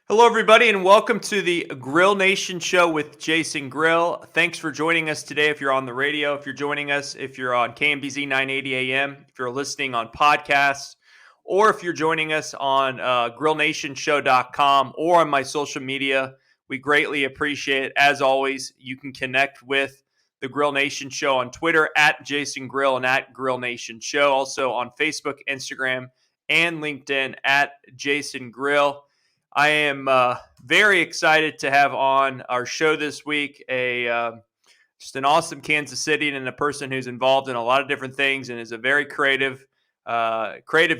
Hello, everybody, and welcome to the Grill Nation show with Jason Grill. Thanks for joining us today. If you're on the radio, if you're joining us, if you're on KMBZ 980 AM, if you're listening on podcasts, or if you're joining us on grillnationshow.com or on my social media, we greatly appreciate it. As always, you can connect with the Grill Nation show on Twitter at Jason Grill and at Grill Nation Show. Also on Facebook, Instagram, and LinkedIn at Jason Grill. I am very excited to have on our show this week just an awesome Kansas City and a person who's involved in a lot of different things and is a very creative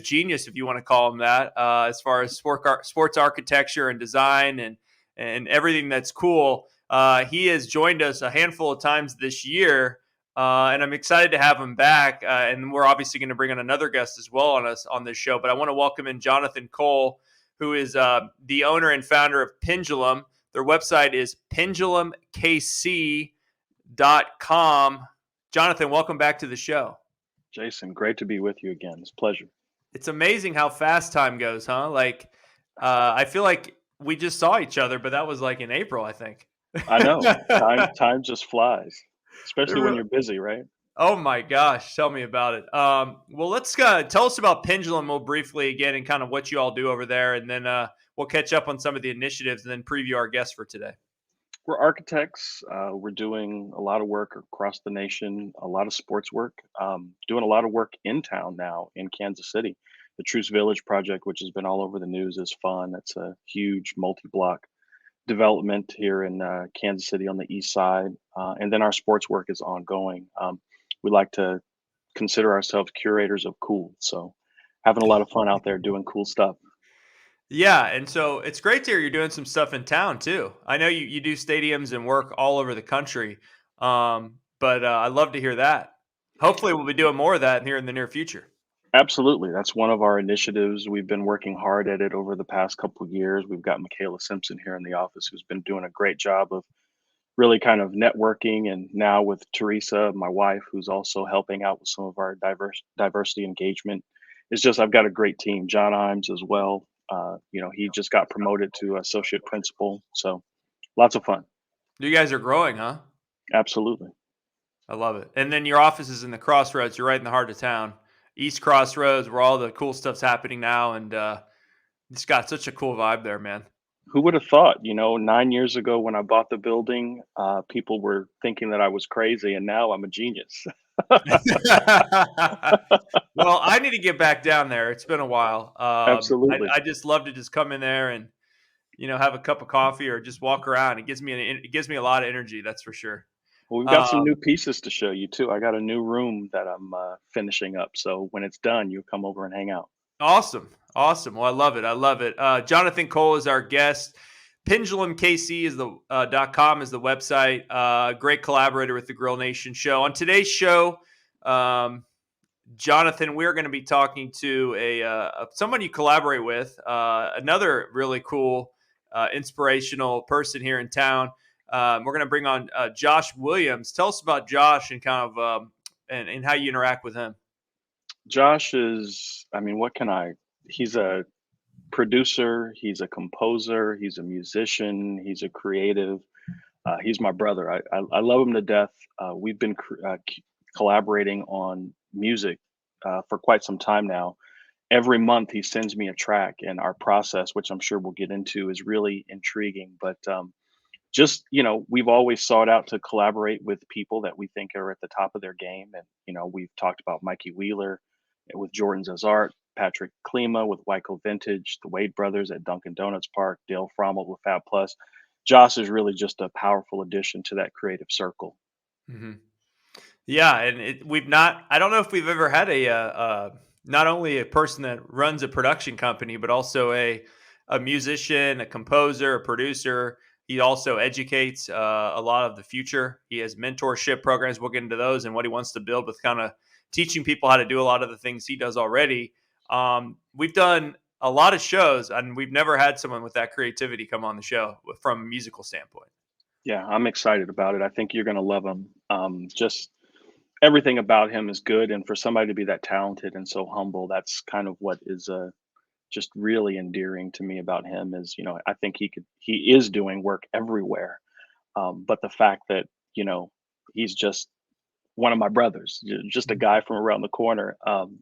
genius, if you want to call him that, as far as sports architecture and design and everything that's cool. He has joined us a handful of times this year. And I'm excited to have him back. And we're obviously going to bring on another guest as well on this show. But I want to welcome in Jonathan Cole, who is the owner and founder of Pendulum. Their website is pendulumkc.com. Jonathan, welcome back to the show. Jason, great to be with you again. It's a pleasure. It's amazing how fast time goes, huh? I feel like we just saw each other, but that was like in April, I think. I know. Time just flies, especially when you're busy, right? Oh my gosh, tell me about it. Well, let's tell us about Pendulum real briefly again and kind of what you all do over there, and then we'll catch up on some of the initiatives and then preview our guests for today. We're architects. We're doing a lot of work across the nation, a lot of sports work, doing a lot of work in town now in Kansas City. The Truce Village project, which has been all over the news, is fun. It's a huge multi-block development here in Kansas City on the east side. And then our sports work is ongoing. We like to consider ourselves curators of cool. So having a lot of fun out there doing cool stuff. Yeah, and so it's great to hear you're doing some stuff in town too. I know you do stadiums and work all over the country, but I love to hear that. Hopefully, we'll be doing more of that here in the near future. Absolutely. That's one of our initiatives. We've been working hard at it over the past couple of years. We've got Michaela Simpson here in the office who's been doing a great job of really kind of networking. And now with Teresa, my wife, who's also helping out with some of our diversity engagement. It's just I've got a great team. John Imes as well. He just got promoted to associate principal. So lots of fun. You guys are growing, huh? Absolutely. I love it. And then your office is in the Crossroads. You're right in the heart of town, East Crossroads, where all the cool stuff's happening now, and it's got such a cool vibe there, man. Who would have thought, 9 years ago when I bought the building, people were thinking that I was crazy, and now I'm a genius. Well, I need to get back down there. It's been a while. Absolutely. I just love to just come in there and have a cup of coffee or just walk around. It gives me a lot of energy. That's for sure. Well, we've got some Um, new pieces to show you too. I got a new room that I'm finishing up. So when it's done, you come over and hang out. Awesome, awesome. Well, I love it. I love it. Jonathan Cole is our guest. PendulumKC is the .com is the website. Great collaborator with the Grill Nation show. On today's show, Jonathan, we're going to be talking to someone you collaborate with, another really cool, inspirational person here in town. We're going to bring on Josh Williams. Tell us about Josh and kind of and how you interact with him. Josh is, I mean, he's a producer, he's a composer, he's a musician, he's a creative. He's my brother. I love him to death. We've been collaborating on music for quite some time now. Every month he sends me a track, and our process, which I'm sure we'll get into, is really intriguing. But we've always sought out to collaborate with people that we think are at the top of their game. And we've talked about Mikey Wheeler with Jordan Zazart, Patrick Klima with Wyco Vintage, the Wade brothers at Dunkin' Donuts Park, Dale Frommel with Fab Plus. Josh is really just a powerful addition to that creative circle. Mm-hmm. Yeah, and we've not. I don't know if we've ever had not only a person that runs a production company, but also a musician, a composer, a producer. He also educates a lot of the future. He has mentorship programs. We'll get into those and what he wants to build with kind of teaching people how to do a lot of the things he does already. We've done a lot of shows, and we've never had someone with that creativity come on the show from a musical standpoint. Yeah, I'm excited about it. I think you're going to love him. Just everything about him is good, and for somebody to be that talented and so humble, that's kind of what is just really endearing to me about him is, I think he is doing work everywhere. But the fact that, you know, he's just one of my brothers, just a guy from around the corner,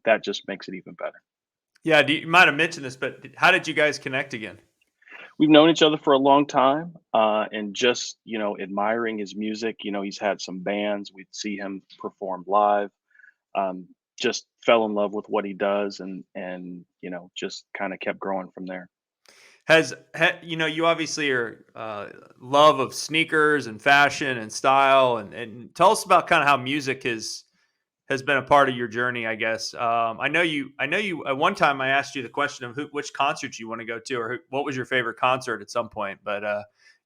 that just makes it even better. Yeah, you might have mentioned this, but how did you guys connect again? We've known each other for a long time, and just, admiring his music. He's had some bands. We'd see him perform live. Um, just fell in love with what he does, and just kind of kept growing from there. You obviously are love of sneakers and fashion and style, and tell us about kind of how music has been a part of your journey, I guess. I know you. At one time, I asked you the question of which concerts you want to go to, or what was your favorite concert at some point. But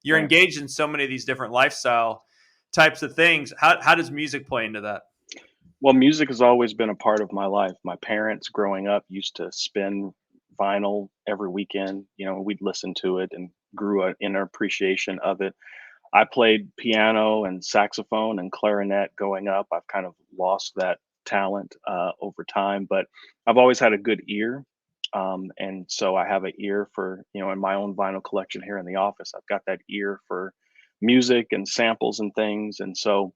you're Right. engaged in so many of these different lifestyle types of things. How does music play into that? Well, music has always been a part of my life. My parents growing up used to spin vinyl every weekend. We'd listen to it and grew in an appreciation of it. I played piano and saxophone and clarinet growing up. I've kind of lost that talent over time, but I've always had a good ear. And so I have an ear for, in my own vinyl collection here in the office, I've got that ear for music and samples and things. And so,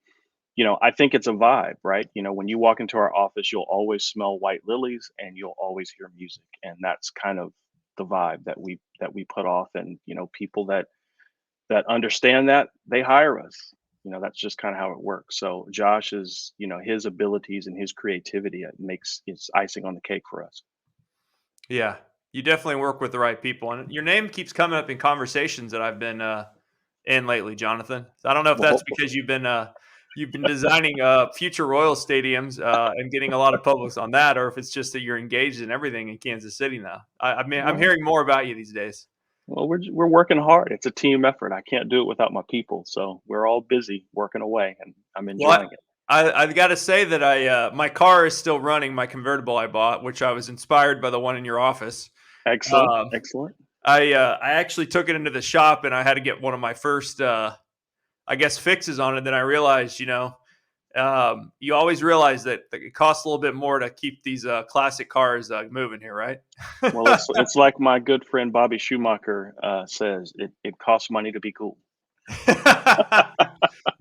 I think it's a vibe, right? When you walk into our office, you'll always smell white lilies and you'll always hear music. And that's kind of the vibe that we put off. And, people that understand that, they hire us. That's just kind of how it works. So Josh is, his abilities and his creativity makes it's icing on the cake for us. Yeah, you definitely work with the right people, and your name keeps coming up in conversations that I've been in lately, Jonathan. So I don't know if that's Well, because you've been designing future Royal stadiums and getting a lot of publics on that, or if it's just that you're engaged in everything in Kansas City now. I mean, I'm well, hearing more about you these days. well, we're working hard. It's a team effort. I can't do it without my people. So we're all busy working away, and I'm Well, enjoying it. I've got to say that my car is still running. My convertible I bought, which I was inspired by the one in your office. Excellent, Um, excellent. I actually took it into the shop and I had to get one of my first I guess fixes on it. Then I realized, you always realize that it costs a little bit more to keep these classic cars moving here, right? Well, it's like my good friend Bobby Schumacher says. It costs money to be cool.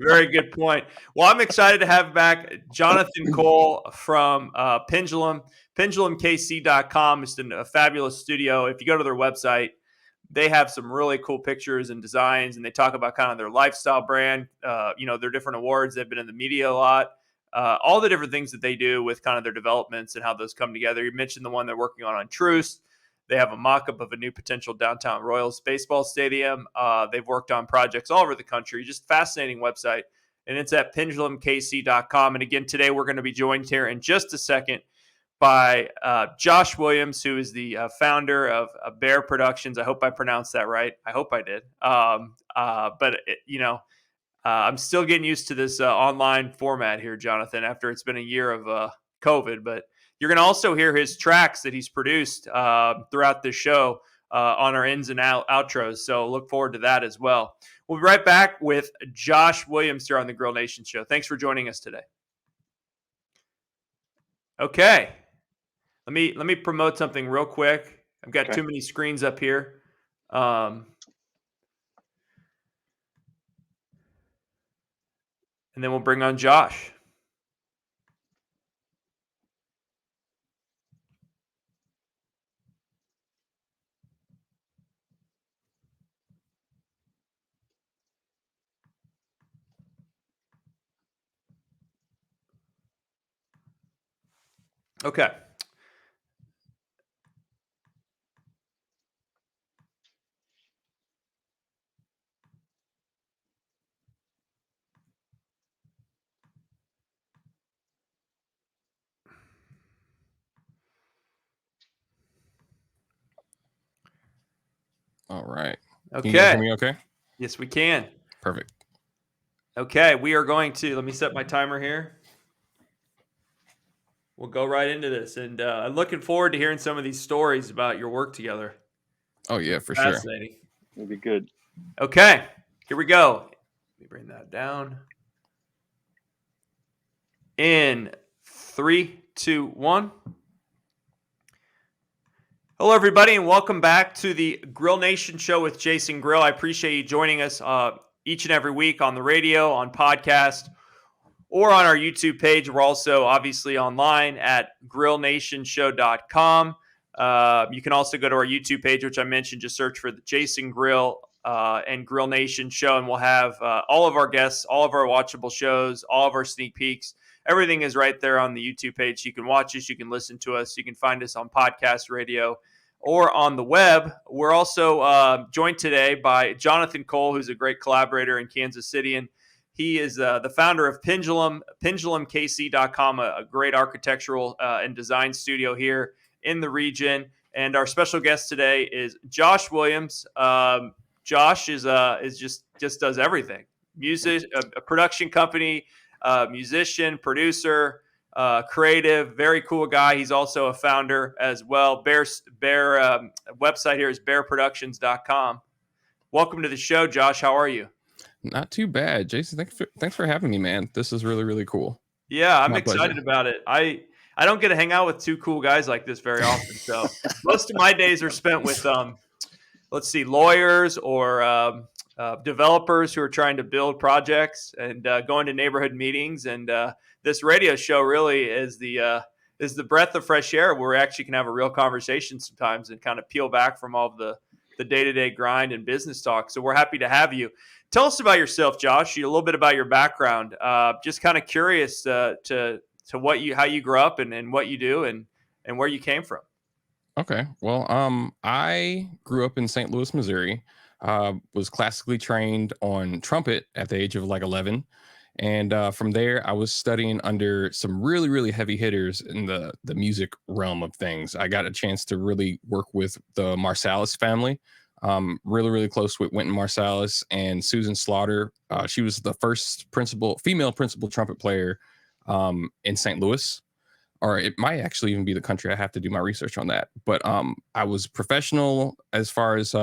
Very good point. Well, I'm excited to have back Jonathan Cole from Pendulum. PendulumKC.com is a fabulous studio. If you go to their website, they have some really cool pictures and designs, and they talk about kind of their lifestyle brand, their different awards. They've been in the media a lot, all the different things that they do with kind of their developments and how those come together. You mentioned the one they're working on Truce. They have a mock-up of a new potential downtown Royals baseball stadium. They've worked on projects all over the country. Just fascinating website, and it's at pendulumkc.com. And again, today we're going to be joined here in just a second by Josh Williams, who is the founder of Behr Productions. I hope I pronounced that right. I hope I did. I'm still getting used to this online format here, Jonathan, after it's been a year of COVID. But you're going to also hear his tracks that he's produced throughout this show on our ins and outros. So look forward to that as well. We'll be right back with Josh Williams here on the Grill Nation show. Thanks for joining us today. Okay. Let me promote something real quick. I've got Okay. too many screens up here. Um, and then we'll bring on Josh. Okay. All right. Can you guys hear Okay. me okay? Yes, we can. Perfect. Okay. We are going to, let me set my timer here. We'll go right into this. And I'm looking forward to hearing some of these stories about your work together. Oh, yeah, for sure. Fascinating. It'll be good. Okay. Here we go. Let me bring that down. In 3, 2, 1. Hello, everybody, and welcome back to the Grill Nation show with Jason Grill. I appreciate you joining us each and every week on the radio, on podcast, or on our YouTube page. We're also obviously online at grillnationshow.com. You can also go to our YouTube page, which I mentioned. Just search for the Jason Grill and Grill Nation show, and we'll have all of our guests, all of our watchable shows, all of our sneak peeks. Everything is right there on the YouTube page. You can watch us, you can listen to us, you can find us on podcast radio or on the web. We're also joined today by Jonathan Cole, who's a great collaborator in Kansas City, and he is the founder of Pendulum, pendulumkc.com, a great architectural and design studio here in the region. And our special guest today is Josh Williams. Josh is just does everything: music, a production company, musician, producer, creative, very cool guy. He's also a founder as well. Behr website here is behrproductions.com. Welcome to the show, Josh. How are you? Not too bad, Jason. Thanks for having me, man. This is really, really cool. Yeah, I'm My excited pleasure. about it. I don't get to hang out with two cool guys like this very often. So most of my days are spent with lawyers or developers who are trying to build projects and going to neighborhood meetings. And this radio show really is the breath of fresh air where we actually can have a real conversation sometimes and kind of peel back from all of the day-to-day grind and business talk. So we're happy to have you. Tell us about yourself, Josh. A little bit about your background. Just kind of curious to how you grew up and what you do and where you came from. Okay. Well, I grew up in St. Louis, Missouri. Was classically trained on trumpet at the age of like 11. And from there, I was studying under some really, really heavy hitters in the music realm of things. I got a chance to really work with the Marsalis family. Really, really close with Wynton Marsalis and Susan Slaughter. She was the first female principal trumpet player in St. Louis. Or it might actually even be the country. I have to do my research on that. But I was professional as far as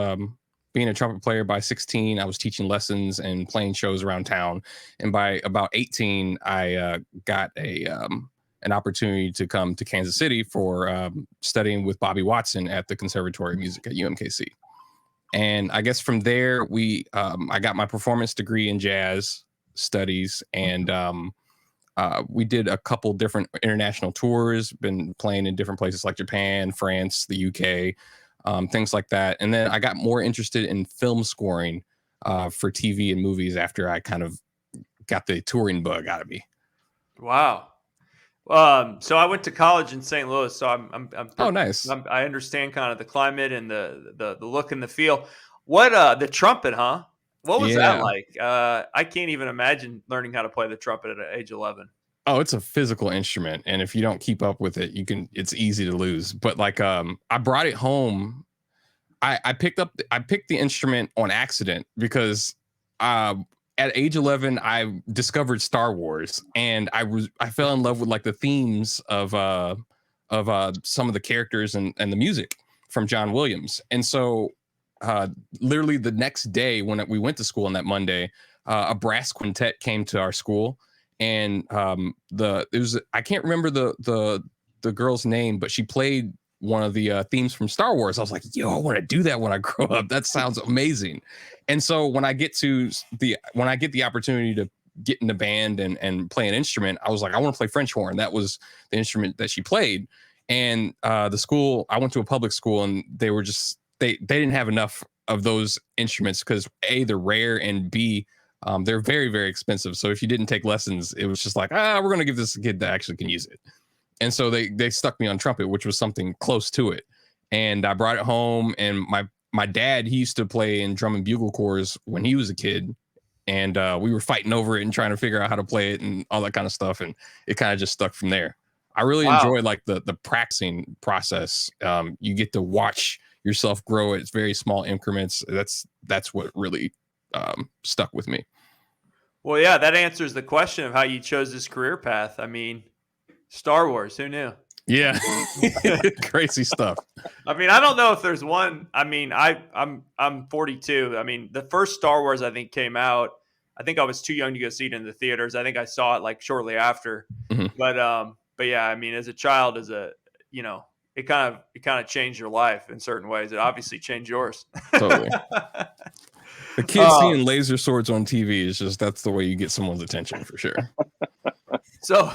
being a trumpet player by 16. I was teaching lessons and playing shows around town. And by about 18, I got an opportunity to come to Kansas City for studying with Bobby Watson at the Conservatory of Music at UMKC. And I guess from there, I got my performance degree in jazz studies, and we did a couple different international tours, been playing in different places like Japan, France, the UK, things like that. And then I got more interested in film scoring for TV and movies after I kind of got the touring bug out of me. Wow. So I went to college in St. Louis, so I'm Oh, nice. I understand kind of the climate and the look and the feel. What the trumpet, huh? What was that Yeah. like? I can't even imagine learning how to play the trumpet at age 11. Oh, it's a physical instrument, and if you don't keep up with it, it's easy to lose. But like I brought it home. I picked the instrument on accident because at age 11 I discovered Star Wars, and I fell in love with like the themes of some of the characters and the music from John Williams. And so literally the next day when we went to school on that Monday, a brass quintet came to our school, and I can't remember the girl's name, but she played one of the themes from Star Wars. I was like, yo, I want to do that when I grow up. That sounds amazing. And so when I get the opportunity to get in the band and play an instrument, I was like, I want to play French horn. That was the instrument that she played. And the school, I went to a public school, and they were just, they didn't have enough of those instruments because A, they're rare, and B, they're very, very expensive. So if you didn't take lessons, it was just like, we're going to give this a kid that actually can use it. And so they stuck me on trumpet, which was something close to it. And I brought it home, and my dad, he used to play in drum and bugle corps when he was a kid. And we were fighting over it and trying to figure out how to play it and all that kind of stuff. And it kind of just stuck from there. I really enjoy like the practicing process. You get to watch yourself grow at very small increments. That's what really stuck with me. Well, yeah, that answers the question of how you chose this career path. I mean, Star Wars, who knew? Yeah. Crazy stuff. I mean, I don't know if there's one. I mean, I'm 42. I mean, the first Star Wars I think came out. I think I was too young to go see it in the theaters. I think I saw it like shortly after. Mm-hmm. But yeah, I mean, as a child, it kind of changed your life in certain ways. It obviously changed yours. Totally. The kids seeing laser swords on TV is just, that's the way you get someone's attention for sure. So,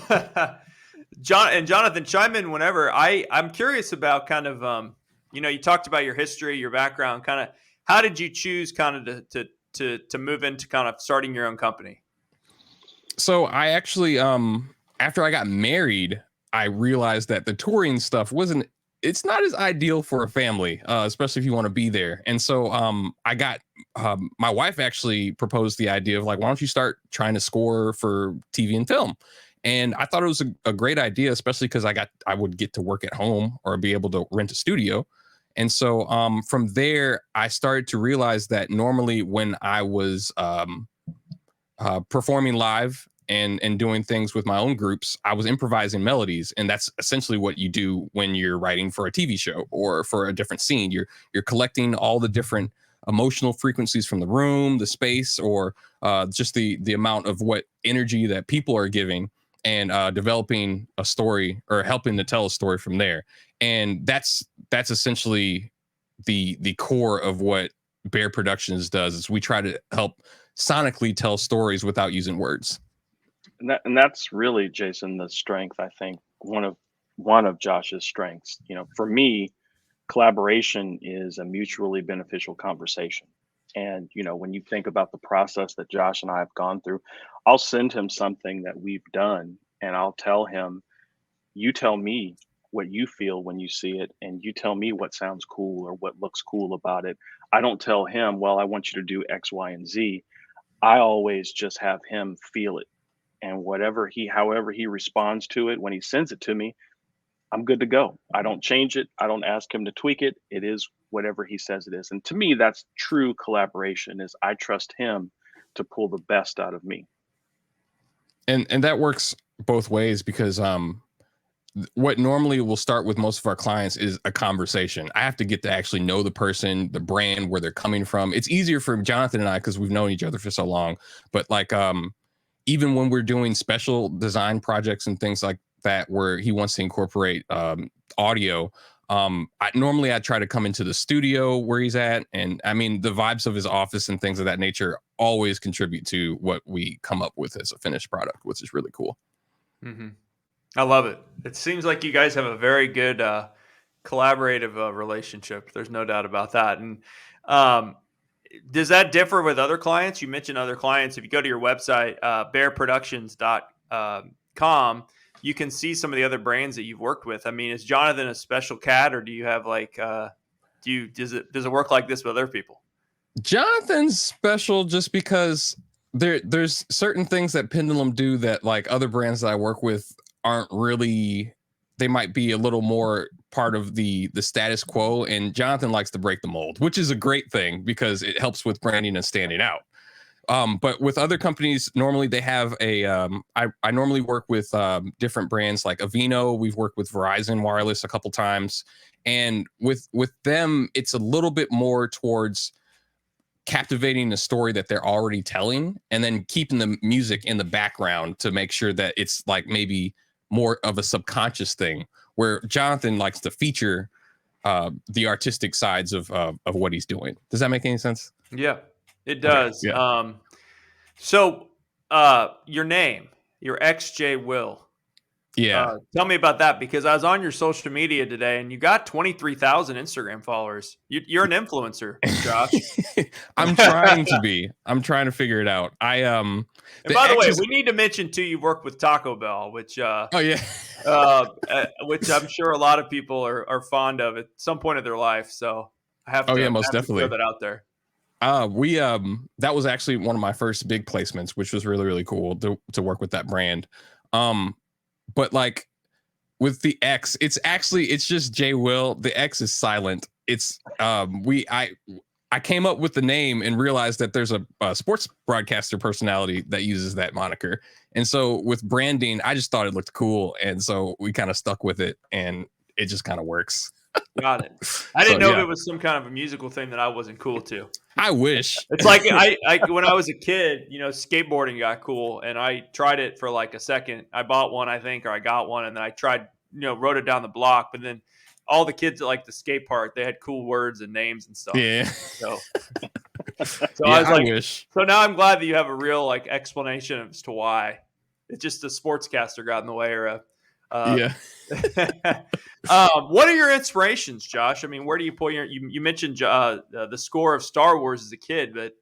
Jonathan, chime in whenever. I'm curious about kind of you talked about your history, your background, kind of how did you choose kind of to move into kind of starting your own company? So I actually after I got married, I realized that the touring stuff it's not as ideal for a family, especially if you want to be there. And so I got my wife actually proposed the idea of like, why don't you start trying to score for TV and film? And I thought it was a great idea, especially because I would get to work at home or be able to rent a studio. And so from there, I started to realize that normally when I was performing live and doing things with my own groups, I was improvising melodies, and that's essentially what you do when you're writing for a TV show or for a different scene. You're collecting all the different emotional frequencies from the room, the space, or just the amount of what energy that people are giving, and developing a story or helping to tell a story from there. And that's essentially the core of what Behr Productions does. Is we try to help sonically tell stories without using words. And that's really, Jason, the strength. I think one of Josh's strengths. For me, collaboration is a mutually beneficial conversation. And when you think about the process that Josh and I have gone through, I'll send him something that we've done, and I'll tell him, "You tell me what you feel when you see it, and you tell me what sounds cool or what looks cool about it." I don't tell him, "Well, I want you to do X, Y, and Z." I always just have him feel it, and however he responds to it when he sends it to me, I'm good to go. I don't change it. I don't ask him to tweak it. It is whatever he says it is. And to me, that's true collaboration. Is I trust him to pull the best out of me. And that works both ways, because what normally will start with most of our clients is a conversation. I have to get to actually know the person, the brand, where they're coming from. It's easier for Jonathan and I because we've known each other for so long. But like even when we're doing special design projects and things like that, where he wants to incorporate audio, I try to come into the studio where he's at, and I mean the vibes of his office and things of that nature always contribute to what we come up with as a finished product, which is really cool. Mm-hmm. I love it. It seems like you guys have a very good collaborative relationship. There's no doubt about that. And um, does that differ with other clients? You mentioned other clients. If you go to your website, behrproductions.com, you can see some of the other brands that you've worked with. I mean, is Jonathan a special cat, or do you have like, does it work like this with other people? Jonathan's special just because there's certain things that Pendulum do that like other brands that I work with aren't really. They might be a little more part of the status quo, and Jonathan likes to break the mold, which is a great thing because it helps with branding and standing out. But with other companies, normally they have I normally work with different brands like Avino. We've worked with Verizon Wireless a couple times, and with them, it's a little bit more towards captivating the story that they're already telling, and then keeping the music in the background to make sure that it's like maybe more of a subconscious thing, where Jonathan likes to feature the artistic sides of what he's doing. Does that make any sense? Yeah, it does. Okay, yeah. So your name, your XJ Will. Yeah. Tell me about that, because I was on your social media today and you got 23,000 Instagram followers. You're an influencer, Josh. I'm trying to be. I'm trying to figure it out. And by the way, we need to mention too, you've worked with Taco Bell, which oh yeah, which I'm sure a lot of people are fond of at some point of their life. So I have to, most definitely throw that out there. We that was actually one of my first big placements, which was really, really cool to work with that brand. But like with the X, it's just J Will. The X is silent. It's I came up with the name and realized that there's a sports broadcaster personality that uses that moniker. And so with branding, I just thought it looked cool. And so we kind of stuck with it, and it just kind of works. Got it. I didn't know if it was some kind of a musical thing that I wasn't cool to. I wish. It's like I when I was a kid, skateboarding got cool, and I tried it for like a second. I bought one, I think, or I got one, and then I tried, rode it down the block. But then all the kids at like the skate park, they had cool words and names and stuff. Yeah. So, Yeah, I was like, wish. so now I'm glad that you have a real like explanation as to why. It's just a sportscaster got in the way, or a. Yeah. What are your inspirations, Josh? I mean, where do you pull your? You mentioned the score of Star Wars as a kid, but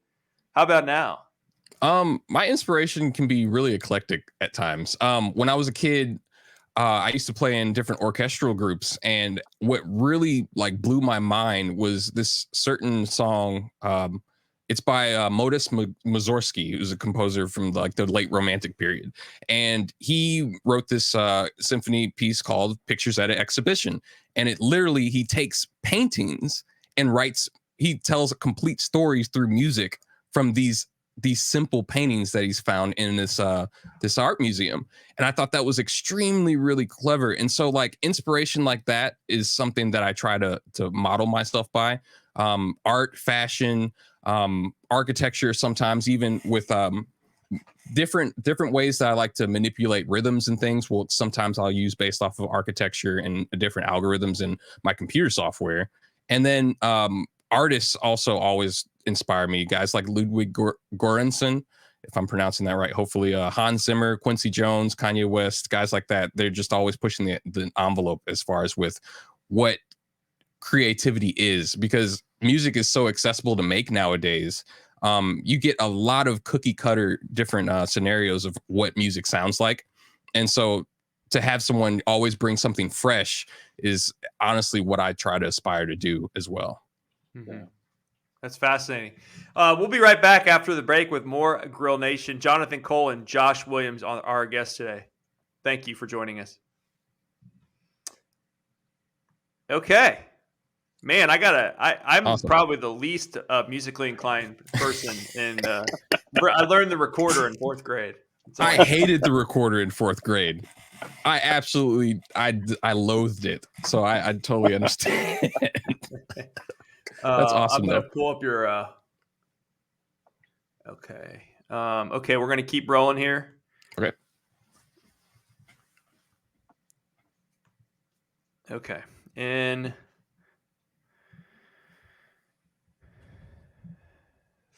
how about now? My inspiration can be really eclectic at times. When I was a kid, I used to play in different orchestral groups, and what really like blew my mind was this certain song. It's by Modest Mussorgsky, who's a composer from like the late Romantic period, and he wrote this symphony piece called "Pictures at an Exhibition." And it literally he takes paintings and writes. He tells complete stories through music from these simple paintings that he's found in this art museum. And I thought that was extremely really clever. And so like inspiration like that is something that I try to model myself by. Art, fashion, architecture, sometimes even with different ways that I like to manipulate rhythms and things. Well, sometimes I'll use based off of architecture and different algorithms in my computer software. And then artists also always inspire me. Guys like Ludwig Göransson, if I'm pronouncing that right. Hopefully, Hans Zimmer, Quincy Jones, Kanye West, guys like that. They're just always pushing the envelope as far as with what creativity is, because music is so accessible to make nowadays. You get a lot of cookie cutter different scenarios of what music sounds like. And so to have someone always bring something fresh is honestly what I try to aspire to do as well. Mm-hmm. Yeah. That's fascinating. We'll be right back after the break with more Grill Nation. Jonathan Cole and Josh Williams are our guests today. Thank you for joining us. Okay. Man, I'm awesome. Probably the least musically inclined person. And I learned the recorder in 4th grade. I hated the recorder in 4th grade. I absolutely, I loathed it. So I totally understand. That's awesome. I'm going to pull up your, okay. Okay. We're going to keep rolling here. Okay. Okay. In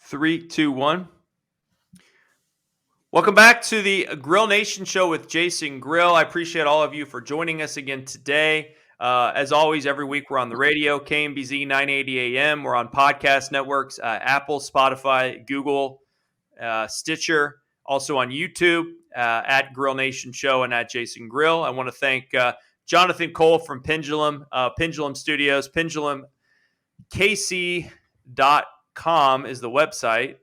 3, 2, 1. Welcome back to the Grill Nation show with Jason Grill. I appreciate all of you for joining us again today. As always, every week we're on the radio, KMBZ 980 AM. We're on podcast networks, Apple, Spotify, Google, Stitcher, also on YouTube at Grill Nation Show and at Jason Grill. I want to thank Jonathan Cole from Pendulum Studios, pendulumkc.com is the website.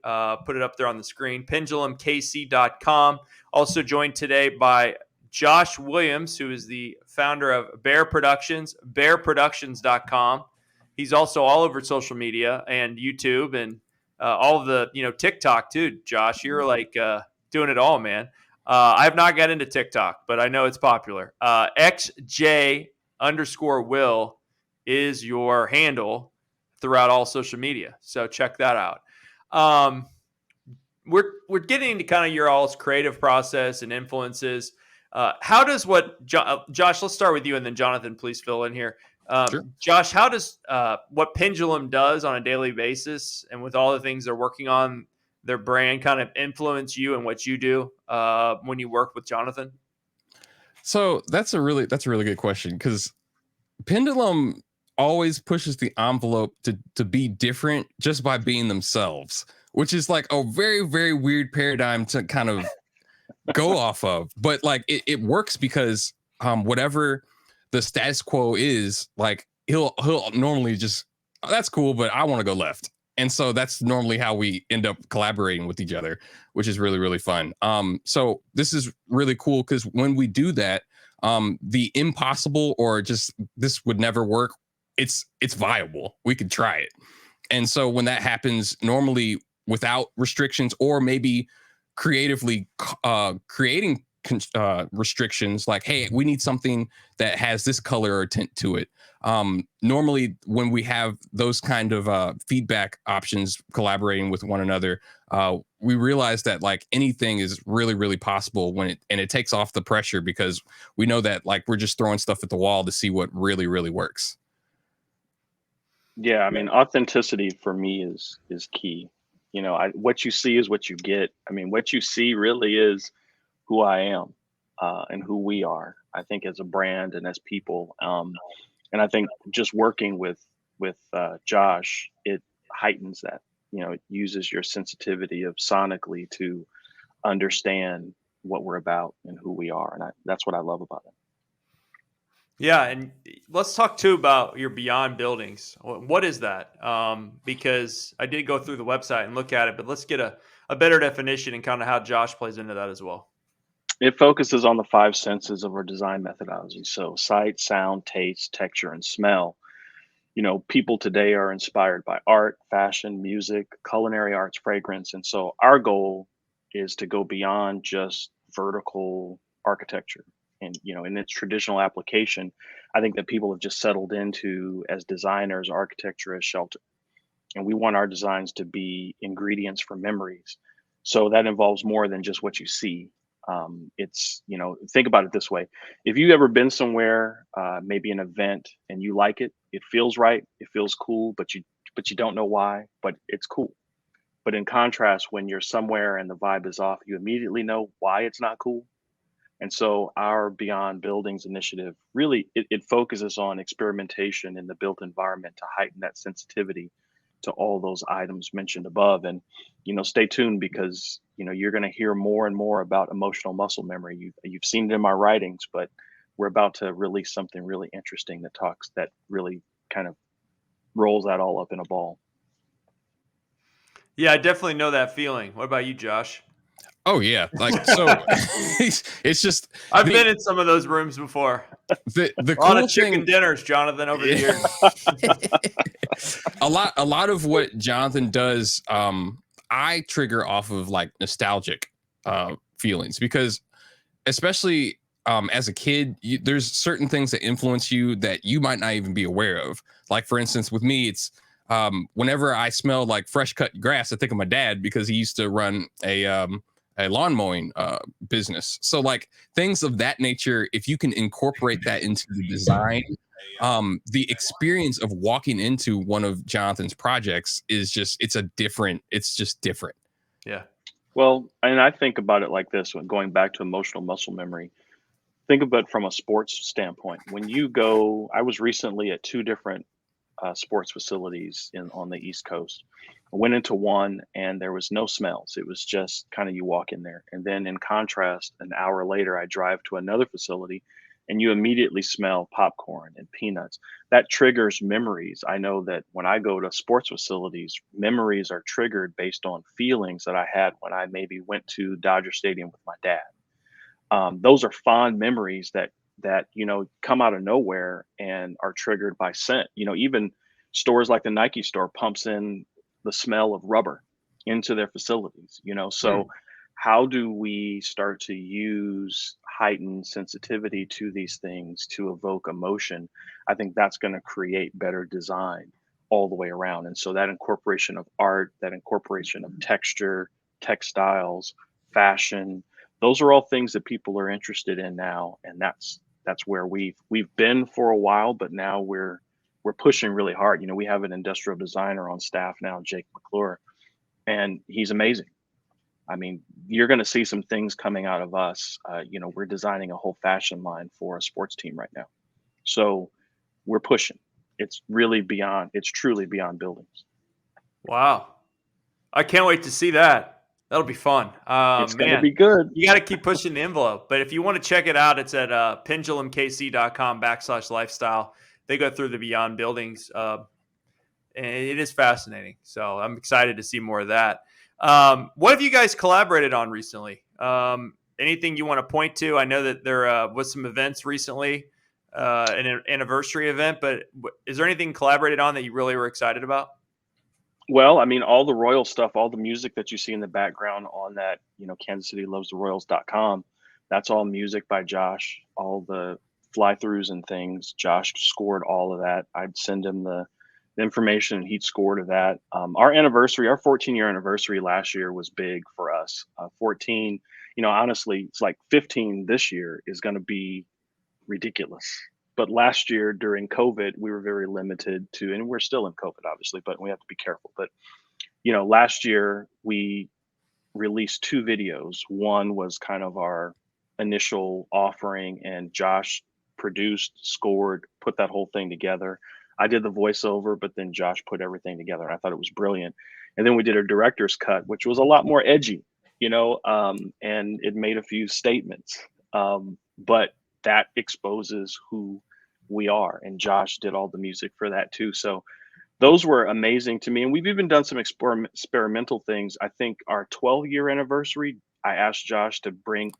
Put it up there on the screen, pendulumkc.com. Also joined today by Josh Williams, who is the founder of Behr Productions, behrproductions.com. He's also all over social media and YouTube and all of the, TikTok too, Josh. You're like doing it all, man. I have not got into TikTok, but I know it's popular. XJ_Will is your handle throughout all social media. So check that out. We're getting into kind of your all's creative process and influences. How does Josh, let's start with you, and then Jonathan, please fill in here. Sure. Josh, how does what Pendulum does on a daily basis and with all the things they're working on, their brand, kind of influence you and what you do when you work with Jonathan? So that's a really good question, because Pendulum always pushes the envelope to be different just by being themselves, which is like a very, very weird paradigm to kind of go off of. But like it works because whatever the status quo is, like he'll normally just, oh, that's cool, but I want to go left. And so that's normally how we end up collaborating with each other, which is really, really fun. So this is really cool because when we do that, the impossible or just this would never work, it's viable. We could try it. And so when that happens, normally without restrictions or maybe creatively creating restrictions, like, hey, we need something that has this color or tint to it. Normally when we have those kind of feedback options collaborating with one another, we realize that like anything is really, really possible when it takes off the pressure, because we know that like we're just throwing stuff at the wall to see what really, really works. Yeah, I mean, authenticity for me is key. What you see is what you get. I mean, what you see really is who I am, and who we are. I think as a brand and as people, and I think just working with Josh, it heightens that. It uses your sensitivity of sonically to understand what we're about and who we are, and that's what I love about it. Yeah, and let's talk too about your Beyond Buildings. What is that? Because I did go through the website and look at it, but let's get a better definition and kind of how Josh plays into that as well. It focuses on the five senses of our design methodology. So sight, sound, taste, texture, and smell. People today are inspired by art, fashion, music, culinary arts, fragrance. And so our goal is to go beyond just vertical architecture. And, in its traditional application, I think that people have just settled into as designers, architecture as shelter. And we want our designs to be ingredients for memories. So that involves more than just what you see. Think about it this way: if you've ever been somewhere, maybe an event, and you like it, it feels right, it feels cool, but you don't know why, but it's cool. But in contrast, when you're somewhere and the vibe is off, you immediately know why it's not cool. And so our Beyond Buildings initiative really it focuses on experimentation in the built environment to heighten that sensitivity to all those items mentioned above. And stay tuned, because you're going to hear more and more about emotional muscle memory. You've seen it in my writings, but we're about to release something really interesting that really kind of rolls that all up in a ball. Yeah, I definitely know that feeling. What about you, Josh? Oh yeah, like so. It's just I've the been in some of those rooms before. the A lot of cool chicken thing. dinners, Jonathan, over the years. A lot of what Jonathan does, I trigger off of like nostalgic feelings, because especially as a kid, there's certain things that influence you that you might not even be aware of. Like for instance, with me, it's whenever I smell like fresh cut grass, I think of my dad, because he used to run a lawn mowing business. So like things of that nature, if you can incorporate that into the design, the experience of walking into one of Jonathan's projects is just it's just different. Yeah. Well, and I think about it like this: when going back to emotional muscle memory, think of it from a sports standpoint. When you go, I was recently at two different sports facilities on the East Coast. I went into one and there was no smells. It was just kind of, you walk in there. And then in contrast, an hour later, I drive to another facility and you immediately smell popcorn and peanuts. That triggers memories. I know that when I go to sports facilities, memories are triggered based on feelings that I had when I maybe went to Dodger Stadium with my dad. Those are fond memories that come out of nowhere and are triggered by scent. Even stores like the Nike store pumps in the smell of rubber into their facilities. So Hmm. how do we start to use heightened sensitivity to these things to evoke emotion? I think that's going to create better design all the way around. And so that incorporation of art, that incorporation of texture, textiles, fashion, those are all things that people are interested in now, and that's where we've been for a while, but now we're pushing really hard. We have an industrial designer on staff now, Jake McClure, and he's amazing. I mean, you're going to see some things coming out of us. We're designing a whole fashion line for a sports team right now, so we're pushing. It's truly beyond buildings. Wow. I can't wait to see that. That'll be fun. It's going to Man, be good. you got to keep pushing the envelope. But if you want to check it out, it's at pendulumkc.com/lifestyle. They go through the Beyond Buildings, and it is fascinating. So I'm excited to see more of that. What have you guys collaborated on recently? Anything you want to point to? I know that there was some events recently, an anniversary event, but is there anything collaborated on that you really were excited about? Well, I mean, all the Royal stuff, all the music that you see in the background on that, Kansas City Loves the Royals.com, that's all music by Josh. All the fly-throughs and things. Josh scored all of that. I'd send him the information and he'd score to that. Our anniversary, our 14-year anniversary last year was big for us. 14, honestly, it's like 15 this year is going to be ridiculous. But last year during COVID, we were very limited to, and we're still in COVID, obviously, but we have to be careful. But, last year we released two videos. One was kind of our initial offering, and Josh produced, scored, put that whole thing together. I did the voiceover, but then Josh put everything together. And I thought it was brilliant. And then we did a director's cut, which was a lot more edgy, and it made a few statements. But that exposes who we are. And Josh did all the music for that too. So those were amazing to me. And we've even done some experimental things. I think our 12-year anniversary, I asked Josh to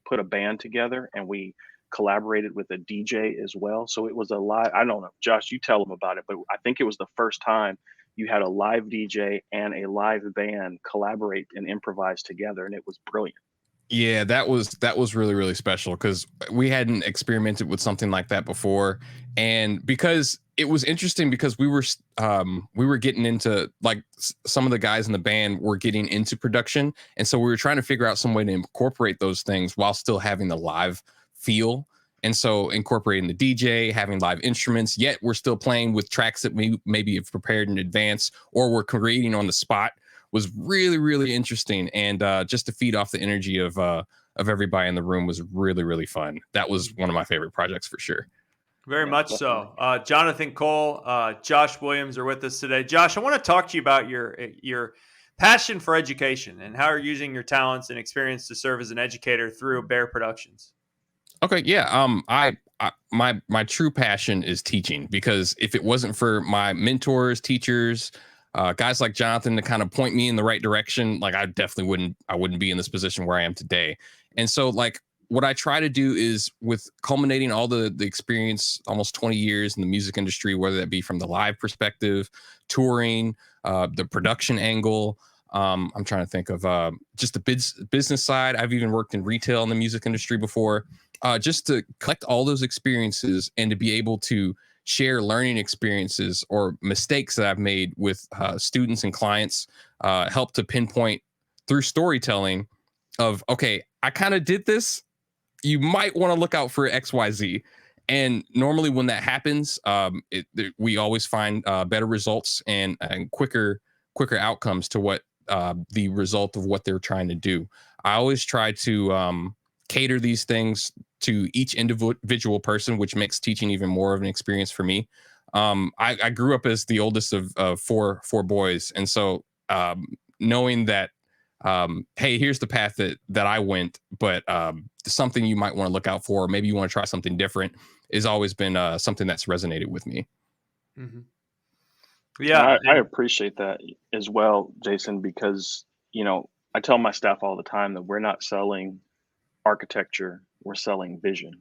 put a band together, and we collaborated with a DJ as well. So it was a live, I don't know, Josh, you tell them about it, but I think it was the first time you had a live DJ and a live band collaborate and improvise together. And it was brilliant. Yeah, that was really, really special because we hadn't experimented with something like that before. And because it was interesting because we were getting into, like, some of the guys in the band were getting into production. And so we were trying to figure out some way to incorporate those things while still having the live feel. And so incorporating the DJ, having live instruments, yet we're still playing with tracks that we maybe have prepared in advance or we're creating on the spot was really, really interesting. And just to feed off the energy of everybody in the room was really, really fun. That was one of my favorite projects for sure. Very much so. Jonathan Cole, Josh Williams are with us today. Josh, I want to talk to you about your passion for education and how you're using your talents and experience to serve as an educator through Behr Productions. Okay, yeah. My true passion is teaching, because if it wasn't for my mentors, teachers, guys like Jonathan to kind of point me in the right direction, like I wouldn't be in this position where I am today. And so, like, what I try to do is, with culminating all the experience, almost 20 years in the music industry, whether that be from the live perspective, touring, the production angle. I'm trying to think of just the business side. I've even worked in retail in the music industry before. Just to collect all those experiences and to be able to share learning experiences or mistakes that I've made with students and clients, help to pinpoint through storytelling of, okay, I kind of did this. You might want to look out for XYZ. And normally when that happens, we always find better results and quicker outcomes to what the result of what they're trying to do. I always try to cater these things to each individual person, which makes teaching even more of an experience for me. I grew up as the oldest of four boys. And so knowing that, hey, here's the path that I went, but something you might want to look out for, maybe you want to try something different, has always been something that's resonated with me. Mm-hmm. Yeah. I appreciate that as well, Jason, because, I tell my staff all the time that we're not selling architecture, we're selling vision.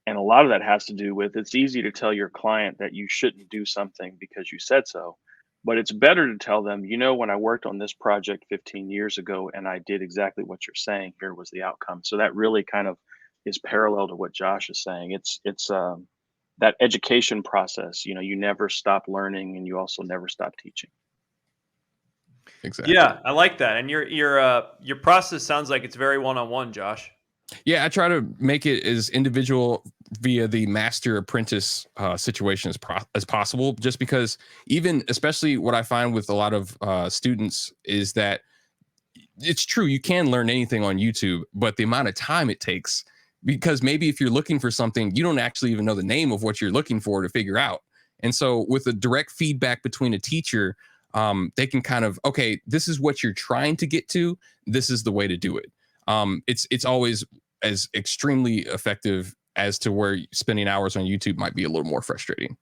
And a lot of that has to do with, it's easy to tell your client that you shouldn't do something because you said so. But it's better to tell them, when I worked on this project 15 years ago and I did exactly what you're saying, here was the outcome. So that really kind of is parallel to what Josh is saying. It's that education process, you never stop learning and you also never stop teaching. Exactly. Yeah, I like that. And your process sounds like it's very one-on-one, Josh. Yeah, I try to make it as individual via the master apprentice situation as possible, just because, even especially what I find with a lot of students is that it's true, you can learn anything on YouTube, but the amount of time it takes, because maybe if you're looking for something, you don't actually even know the name of what you're looking for to figure out. And so with a direct feedback between a teacher, they can kind of, okay, this is what you're trying to get to, this is the way to do it. It's always as extremely effective as to where spending hours on YouTube might be a little more frustrating.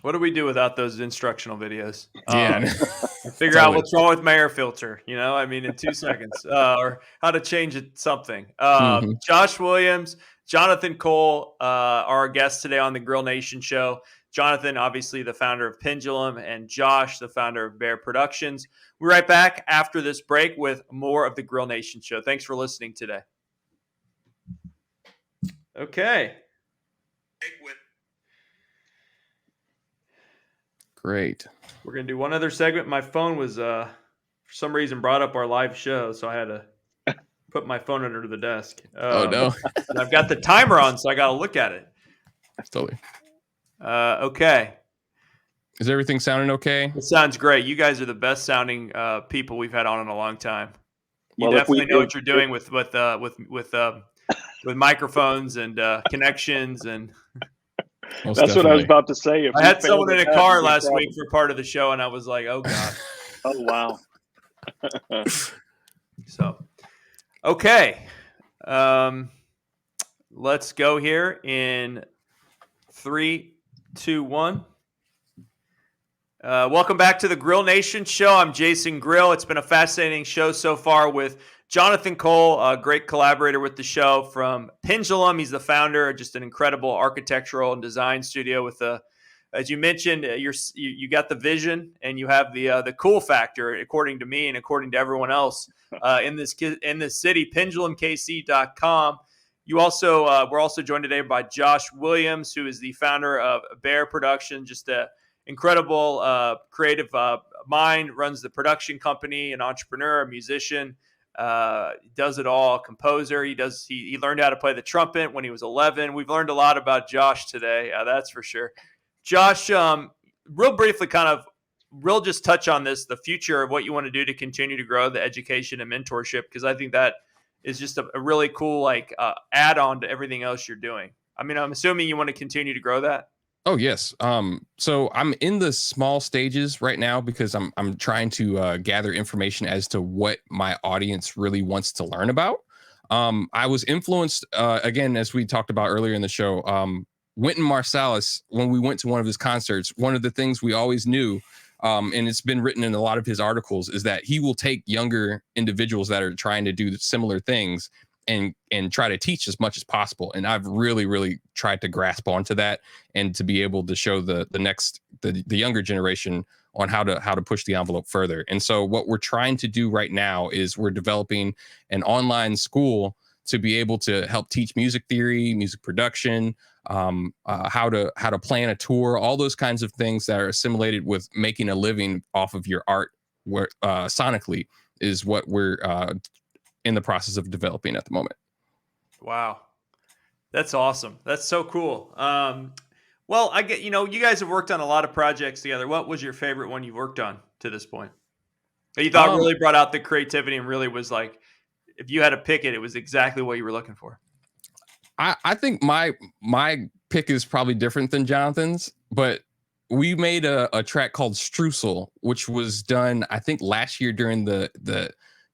What do we do without those instructional videos? Yeah. Figure out what's wrong with my air filter, in 2 seconds, or how to change it, something. Josh Williams, Jonathan Cole are our guests today on the Grill Nation show. Jonathan, obviously the founder of Pendulum, and Josh, the founder of Behr Productions. We're right back after this break with more of the Grill Nation show. Thanks for listening today. Okay. Great. We're going to do one other segment. My phone was, for some reason, brought up our live show, so I had to put my phone under the desk. Oh no. And I've got the timer on, so I got to look at it. Totally. Okay. Is everything sounding okay? It sounds great. You guys are the best sounding people we've had on in a long time. You Well, definitely know what you're doing with microphones and connections. And Most that's what I was definitely. about to say. If I we had failed someone in at a that, car big last week problem. for part of the show, and I was like, "Oh God." Oh wow. So, okay, let's go here in 3, 2, 1. Welcome back to the Grill Nation show. I'm Jason Grill. It's been a fascinating show so far with Jonathan Cole, a great collaborator with the show from Pendulum. He's the founder, just an incredible architectural and design studio with as you mentioned, you got the vision and you have the cool factor, according to me and according to everyone else in this city. PendulumKC.com. We're also joined today by Josh Williams, who is the founder of Behr Productions, just a incredible creative mind, runs the production company, an entrepreneur, a musician, does it all, composer. He learned how to play the trumpet when he was 11. We've learned a lot about Josh today, that's for sure. Josh, real briefly, real just touch on the future of what you want to do to continue to grow the education and mentorship, because I think that is just a really cool add-on to everything else you're doing. I mean, I'm assuming you want to continue to grow that. Oh yes. So I'm in the small stages right now because I'm trying to gather information as to what my audience really wants to learn about. I was influenced again, as we talked about earlier in the show. Wynton Marsalis, when we went to one of his concerts, one of the things we always knew, and it's been written in a lot of his articles, is that he will take younger individuals that are trying to do similar things and try to teach as much as possible. And I've really tried to grasp onto that and to be able to show the younger generation on how to push the envelope further. And so what we're trying to do right now is we're developing an online school to be able to help teach music theory, music production, how to plan a tour, all those kinds of things that are assimilated with making a living off of your art, where sonically is what we're in the process of developing at the moment. Wow. That's awesome. That's so cool. Well, I get, you guys have worked on a lot of projects together. What was your favorite one you've worked on to this point that you thought really brought out the creativity and really was like, if you had to pick it, it was exactly what you were looking for? I think my pick is probably different than Jonathan's, but we made a track called Streusel, which was done, I think, last year during the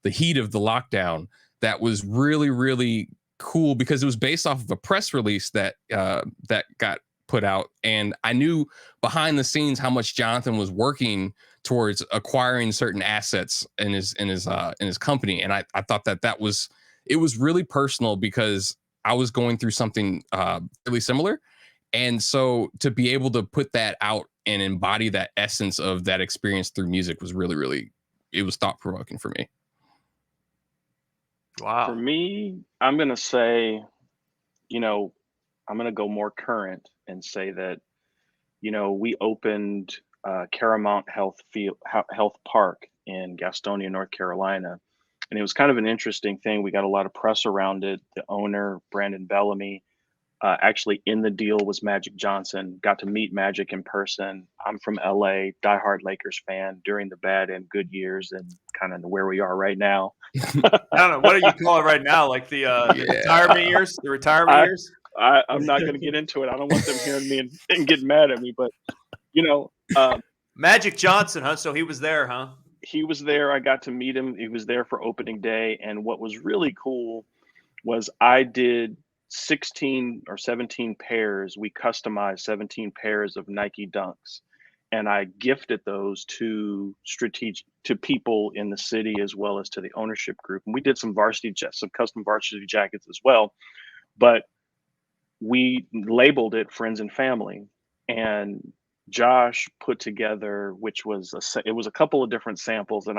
heat of the lockdown. That was really cool because it was based off of a press release that got put out, and I knew behind the scenes how much Jonathan was working towards acquiring certain assets in his company, and I thought that was really personal because I was going through something really similar, and so to be able to put that out and embody that essence of that experience through music was really it was thought provoking for me. Wow. For me, I'm going to say, I'm going to go more current and say that, we opened Caramount Health Park in Gastonia, North Carolina. And it was kind of an interesting thing. We got a lot of press around it. The owner, Brandon Bellamy, actually in the deal was Magic Johnson. Got to meet Magic in person. I'm from LA, diehard Lakers fan during the bad and good years, and kind of where we are right now. I don't know. What do you call it right now? Like the retirement years? The retirement years? I'm not going to get into it. I don't want them hearing me and get mad at me. But, Magic Johnson, huh? So he was there, huh? He was there. I got to meet him. He was there for opening day. And what was really cool was I did 16 or 17 pairs. We customized 17 pairs of Nike Dunks. And I gifted those to people in the city as well as to the ownership group. And we did some custom varsity jackets as well. But we labeled it Friends and Family. And Josh put together, which was it was a couple of different samples, and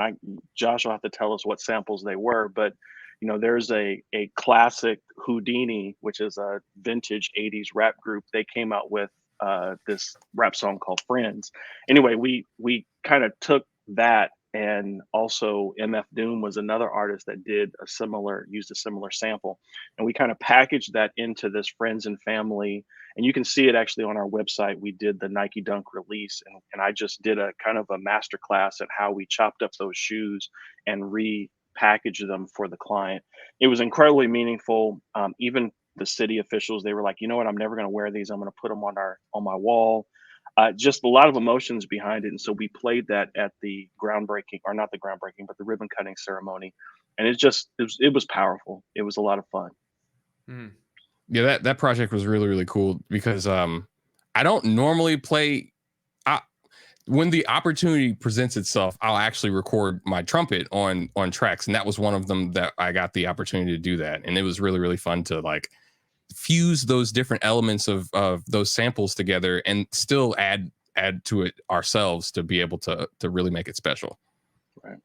Josh will have to tell us what samples they were, but There's a classic Houdini, which is a vintage 80s rap group. They came out with this rap song called Friends. Anyway, we kind of took that, and also MF Doom was another artist that used a similar sample. And we kind of packaged that into this Friends and Family. And you can see it actually on our website. We did the Nike Dunk release, and I just did a kind of a master class at how we chopped up those shoes and repackaged them for the client. It was incredibly meaningful. Even the city officials, they were like, you know what, I'm never going to wear these. I'm going to put them on my wall. Just a lot of emotions behind it. And so we played that at the groundbreaking, or not the groundbreaking, but the ribbon cutting ceremony. And it was powerful. It was a lot of fun. Mm. Yeah, that project was really, really cool because I don't normally play. When the opportunity presents itself, I'll actually record my trumpet on tracks, and that was one of them that I got the opportunity to do that, and it was really, really fun to like fuse those different elements of those samples together and still add to it ourselves to be able to really make it special. Right.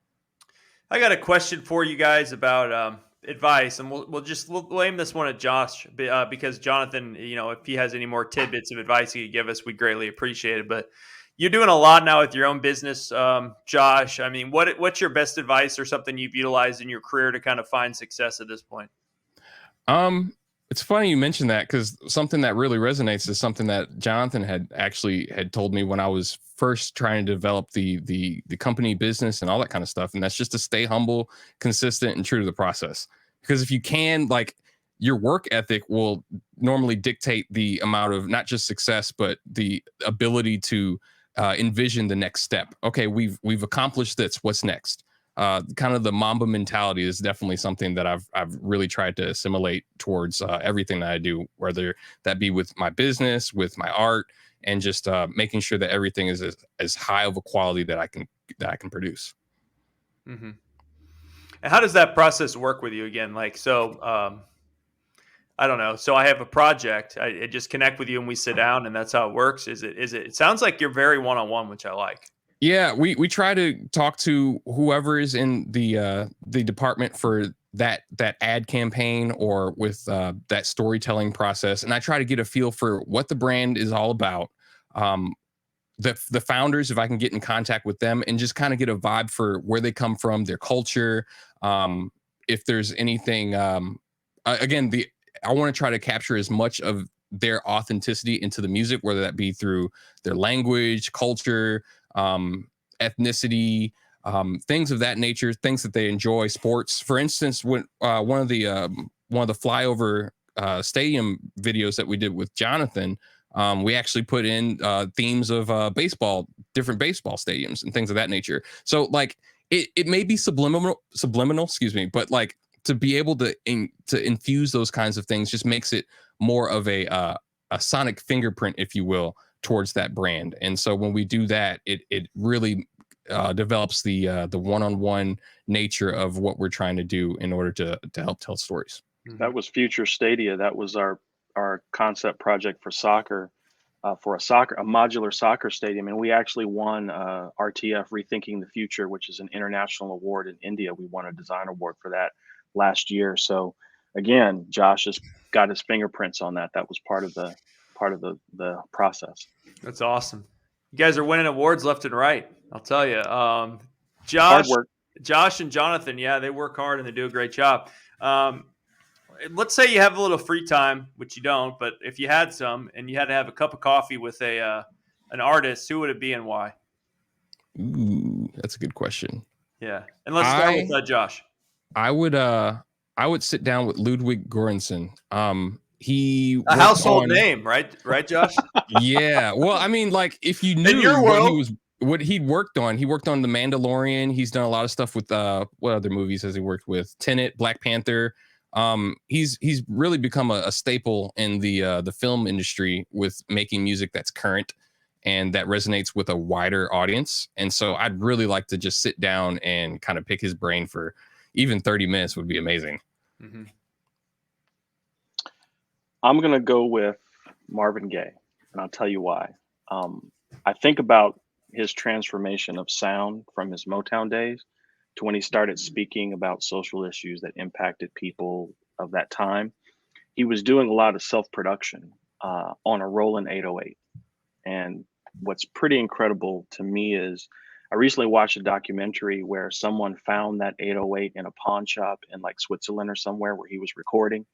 I got a question for you guys about advice, and we'll aim this one at Josh because Jonathan, if he has any more tidbits of advice he could give us, we'd greatly appreciate it. But you're doing a lot now with your own business, Josh. I mean, what's your best advice or something you've utilized in your career to kind of find success at this point? It's funny you mentioned that because something that really resonates is something that Jonathan had told me when I was first trying to develop the company business and all that kind of stuff. And that's just to stay humble, consistent, and true to the process. Because if you can, like, your work ethic will normally dictate the amount of not just success, but the ability to envision the next step. Okay, we've accomplished this. What's next? Kind of the Mamba mentality is definitely something that I've really tried to assimilate towards everything that I do, whether that be with my business, with my art, and just making sure that everything is as high of a quality that I can produce. Mm-hmm. And how does that process work with you again? Like, so I don't know. So I have a project. I just connect with you and we sit down, and that's how it works. It sounds like you're very one-on-one, which I like. Yeah, we try to talk to whoever is in the department for that ad campaign or with that storytelling process, and I try to get a feel for what the brand is all about. Um, the founders, if I can get in contact with them and just kind of get a vibe for where they come from, their culture. If there's anything, again, I want to try to capture as much of their authenticity into the music, whether that be through their language, culture, ethnicity, things of that nature, things that they enjoy, sports. For instance, when one of the flyover stadium videos that we did with Jonathan, we actually put in themes of different baseball stadiums and things of that nature. So like it may be subliminal, excuse me, but like to be able to infuse those kinds of things just makes it more of a sonic fingerprint, if you will, towards that brand. And so when we do that, it really develops the one-on-one nature of what we're trying to do in order to help tell stories. That was Future Stadia. That was our concept project for soccer, for a modular soccer stadium, and we actually won RTF Rethinking the Future, which is an international award in India. We won a design award for that last year. So again, Josh has got his fingerprints on that. That was part of the process. That's awesome. You guys are winning awards left and right. I'll tell you. Hard work. Josh and Jonathan, yeah, they work hard and they do a great job. Let's say you have a little free time, which you don't, but if you had some and you had to have a cup of coffee with an artist, who would it be and why? Ooh, that's a good question. Yeah. And let's start with Josh. I would sit down with Ludwig Göransson. He a household name, right, Josh? Yeah. Well, I mean, like if you knew what he'd worked on, he worked on The Mandalorian. He's done a lot of stuff with what other movies has he worked with? Tenet, Black Panther. He's really become a staple in the film industry with making music that's current and that resonates with a wider audience. And so I'd really like to just sit down and kind of pick his brain for even 30 minutes would be amazing. Mm-hmm. I'm going to go with Marvin Gaye, and I'll tell you why. I think about his transformation of sound from his Motown days to when he started speaking about social issues that impacted people of that time. He was doing a lot of self-production on a Roland 808. And what's pretty incredible to me is I recently watched a documentary where someone found that 808 in a pawn shop in like Switzerland or somewhere where he was recording.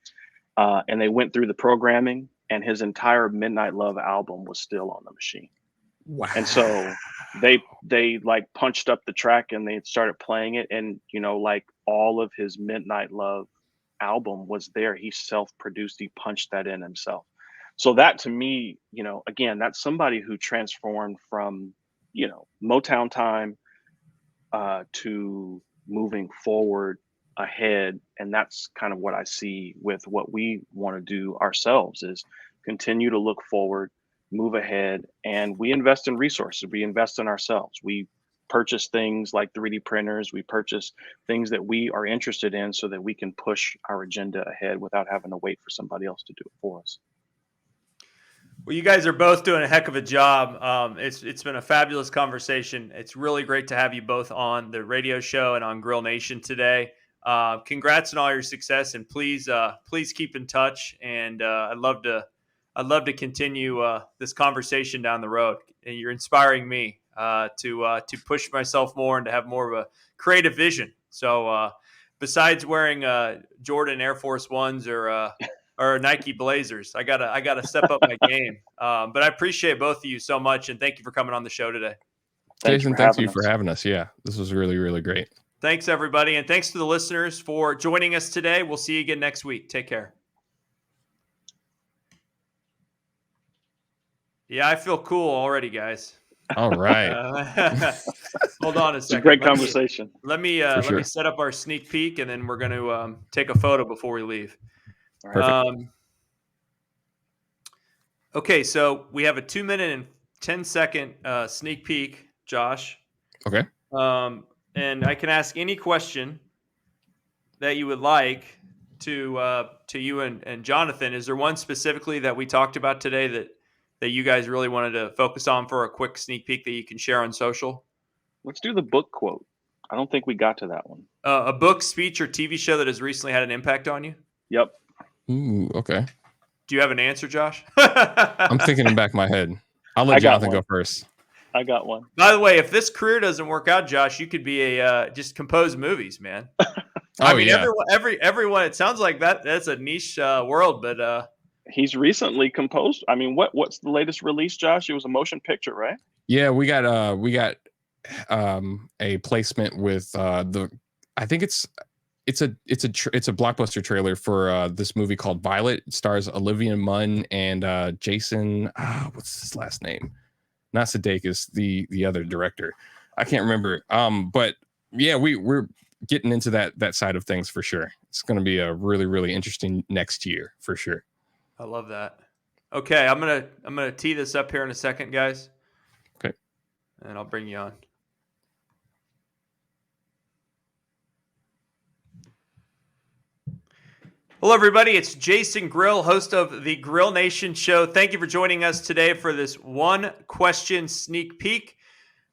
And they went through the programming, and his entire Midnight Love album was still on the machine. Wow. And so they like punched up the track and they started playing it, and like all of his Midnight Love album was there. He self-produced, he punched that in himself. So that to me, again, that's somebody who transformed from Motown time to moving forward ahead. And that's kind of what I see with what we want to do ourselves, is continue to look forward, move ahead, and we invest in resources. We invest in ourselves. We purchase things like 3D printers. We purchase things that we are interested in so that we can push our agenda ahead without having to wait for somebody else to do it for us. Well, you guys are both doing a heck of a job. It's been a fabulous conversation. It's really great to have you both on the radio show and on Grill Nation today. Congrats on all your success, and please keep in touch. And I'd love to continue this conversation down the road. And you're inspiring me to push myself more and to have more of a creative vision. So besides wearing Jordan Air Force Ones or Nike Blazers, I gotta step up my game. But I appreciate both of you so much, and thank you for coming on the show today. Jason, thank you for having us. Yeah, this was really, really great. Thanks, everybody, and thanks to the listeners for joining us today. We'll see you again next week. Take care. Yeah, I feel cool already, guys. All right. Hold on a second. It's a great conversation. Let me set up our sneak peek, and then we're going to take a photo before we leave. Perfect. Okay, so we have a 2-minute and 10-second sneak peek, Josh. Okay. And I can ask any question that you would like to you and Jonathan. Is there one specifically that we talked about today that you guys really wanted to focus on for a quick sneak peek that you can share on social? Let's do the book quote. I don't think we got to that one. A book, speech, or TV show that has recently had an impact on you? Yep. Ooh, okay. Do you have an answer, Josh? I'm thinking in the back of my head. I'll let Jonathan go first. I got one. By the way, if this career doesn't work out, Josh, you could be just compose movies, man. I mean, yeah. everyone. It sounds like that's a niche world, but he's recently composed. I mean, what's the latest release, Josh? It was a motion picture, right? Yeah, we got a placement with I think it's a blockbuster trailer for this movie called Violet. It stars Olivia Munn and Jason. What's his last name? Not Sudeikis, the other director. I can't remember. But yeah, we're getting into that side of things for sure. It's going to be a really, really interesting next year for sure. I love that. Okay, I'm gonna tee this up here in a second, guys. Okay, and I'll bring you on. Hello, everybody. It's Jason Grill, host of the Grill Nation Show. Thank you for joining us today for this one question sneak peek.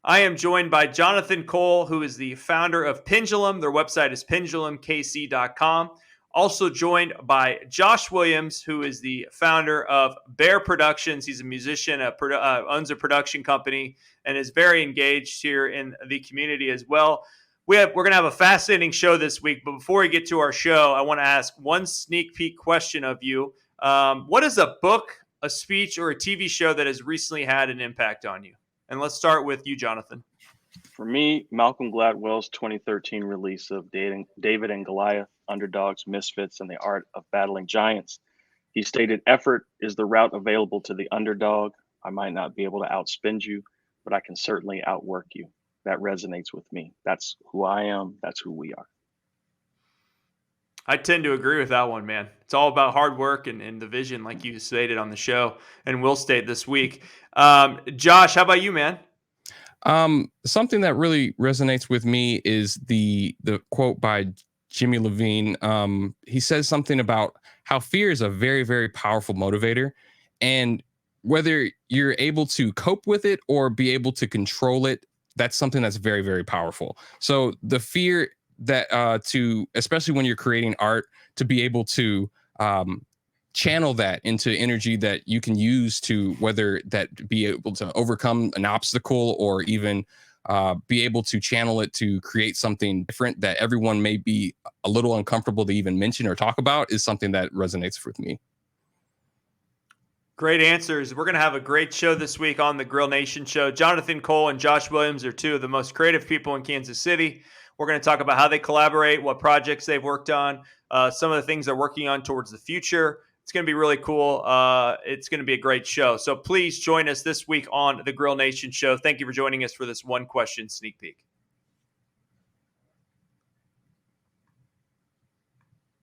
I am joined by Jonathan Cole, who is the founder of Pendulum. Their website is pendulumkc.com. Also joined by Josh Williams, who is the founder of Behr Productions. He's a musician, owns a production company, and is very engaged here in the community as well. We're going to have a fascinating show this week, but before we get to our show, I want to ask one sneak peek question of you. What is a book, a speech, or a TV show that has recently had an impact on you? And let's start with you, Jonathan. For me, Malcolm Gladwell's 2013 release of David and Goliath, Underdogs, Misfits, and the Art of Battling Giants. He stated, "Effort is the route available to the underdog. I might not be able to outspend you, but I can certainly outwork you." That resonates with me. That's who I am. That's who we are. I tend to agree with that one, man. It's all about hard work and the vision, like you stated on the show, and will state this week. Josh, how about you, man? Something that really resonates with me is the quote by Jimmy Levine. He says something about how fear is a very, very powerful motivator, and whether you're able to cope with it or be able to control it that's something that's very, very powerful. So the fear that especially when you're creating art, to be able to channel that into energy that you can use to, whether that be able to overcome an obstacle, or even be able to channel it to create something different that everyone may be a little uncomfortable to even mention or talk about, is something that resonates with me. Great answers. We're going to have a great show this week on the Grill Nation show. Jonathan Cole and Josh Williams are two of the most creative people in Kansas City. We're going to talk about how they collaborate, what projects they've worked on, some of the things they're working on towards the future. It's going to be really cool. It's going to be a great show. So please join us this week on the Grill Nation show. Thank you for joining us for this one question sneak peek.